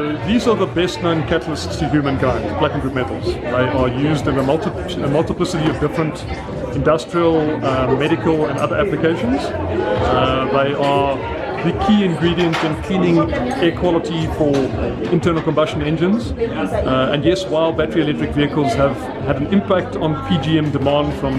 So these are the best known catalysts to humankind, platinum group metals. They are used in a multiplicity of different industrial, medical and other applications. They are the key ingredient in cleaning air quality for internal combustion engines. And yes, while battery electric vehicles have had an impact on PGM demand from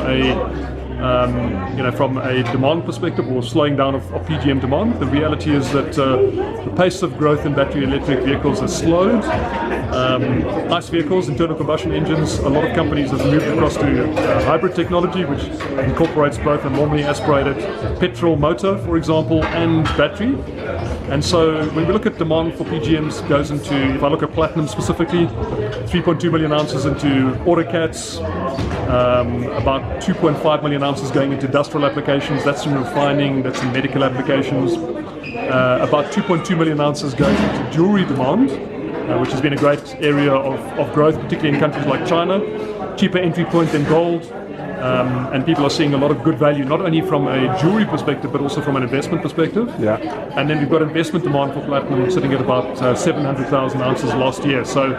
a demand perspective, or slowing down of PGM demand, the reality is that the pace of growth in battery electric vehicles has slowed. ICE vehicles, internal combustion engines, a lot of companies have moved across to hybrid technology, which incorporates both a normally aspirated petrol motor, for example, and battery. And so when we look at demand for PGMs, goes into, if I look at platinum specifically, 3.2 million ounces into autocats, about 2.5 million ounces going into industrial applications, that's in refining, that's in medical applications. About 2.2 million ounces going into jewelry demand, which has been a great area of growth, particularly in countries like China. Cheaper entry point than gold, and people are seeing a lot of good value, not only from a jewelry perspective, but also from an investment perspective. Yeah. And then we've got investment demand for platinum sitting at about 700,000 ounces last year. So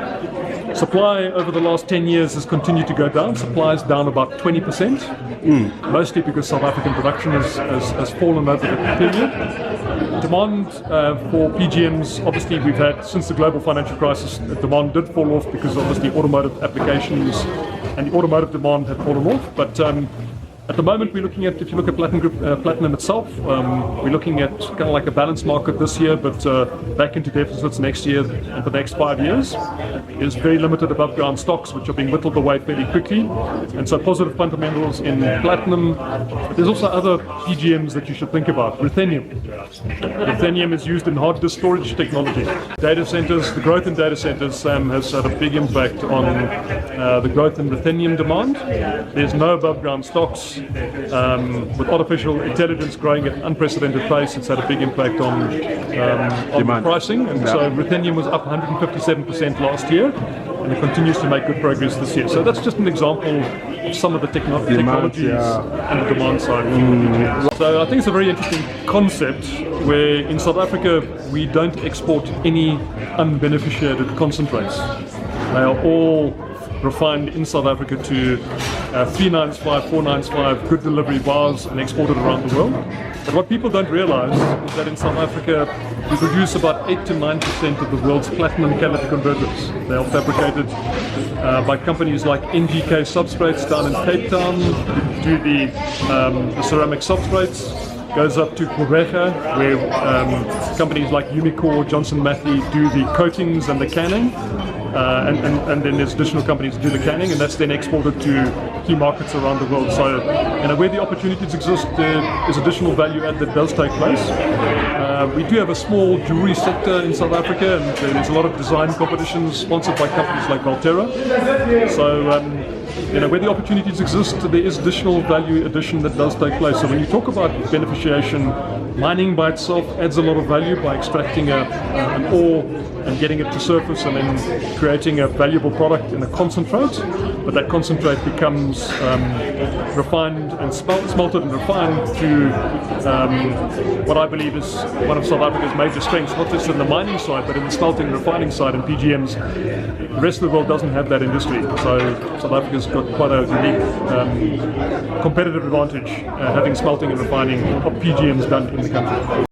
supply over the last 10 years has continued to go down. Supply is down about 20%, mostly because South African production has fallen over the period. Demand for PGMs, obviously we've had, since the global financial crisis, demand did fall off because obviously automotive applications and the automotive demand had fallen off. But at the moment we're looking at, if you look at platinum itself, we're looking at kind of like a balanced market this year, but back into deficits next year and for the next 5 years. There's very limited above ground stocks which are being whittled away fairly quickly, and so positive fundamentals in platinum. There's also other PGMs that you should think about. Ruthenium. Ruthenium is used in hard disk storage technology. Data centers, the growth in data centers has had a big impact on the growth in ruthenium demand. There's no above ground stocks. With artificial intelligence growing at an unprecedented pace, it's had a big impact on the pricing, and so ruthenium was up 157% last year, and it continues to make good progress this year. So that's just an example of some of the technologies and the demand side. So I think it's a very interesting concept where in South Africa we don't export any unbeneficiated concentrates. They are all refined in South Africa to 395, 495 good delivery bars and exported around the world. But what people don't realize is that in South Africa we produce about 8 to 9% of the world's platinum catalytic converters. They are fabricated by companies like NGK Substrates down in Cape Town, who do the ceramic substrates. Goes up to Quebec, where companies like Umicore, Johnson Matthey do the coatings and the canning. And then there's additional companies that do the canning, and that's then exported to key markets around the world. So, where the opportunities exist, there is additional value add that does take place. We do have a small jewelry sector in South Africa, and there's a lot of design competitions sponsored by companies like Valterra. So, where the opportunities exist, there is additional value addition that does take place. So when you talk about beneficiation, mining by itself adds a lot of value by extracting an ore and getting it to surface and then creating a valuable product in a concentrate. But that concentrate becomes refined and smelted and refined through what I believe is one of South Africa's major strengths, not just in the mining side, but in the smelting and refining side and PGMs. The rest of the world doesn't have that industry. So South Africa's got quite a unique competitive advantage having smelting and refining of PGMs done in the country.